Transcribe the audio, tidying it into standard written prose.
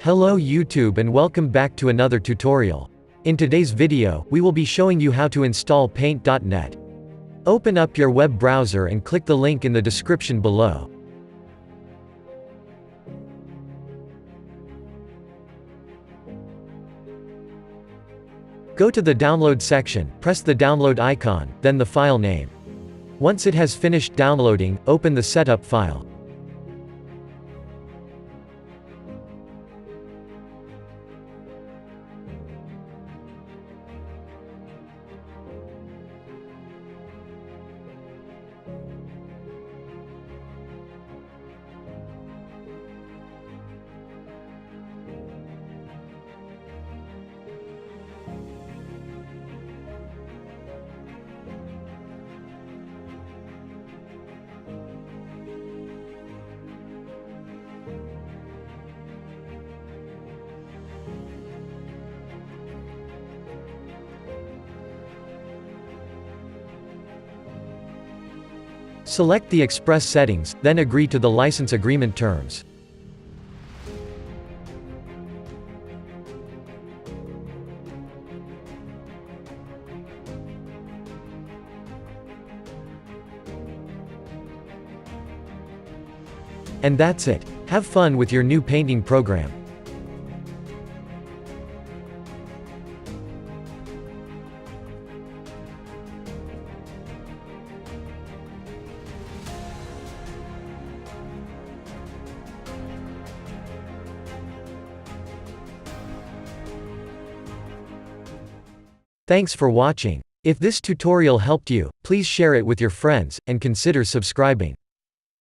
Hello YouTube and welcome back to another tutorial. In today's video, we will be showing you how to install Paint.net. Open up your web browser and click the link in the description below. Go to the download section, press the download icon, then the file name. Once it has finished downloading, open the setup file. Select the Express settings, then agree to the license agreement terms. And that's it. Have fun with your new painting program. Thanks for watching. If this tutorial helped you, please share it with your friends, and consider subscribing.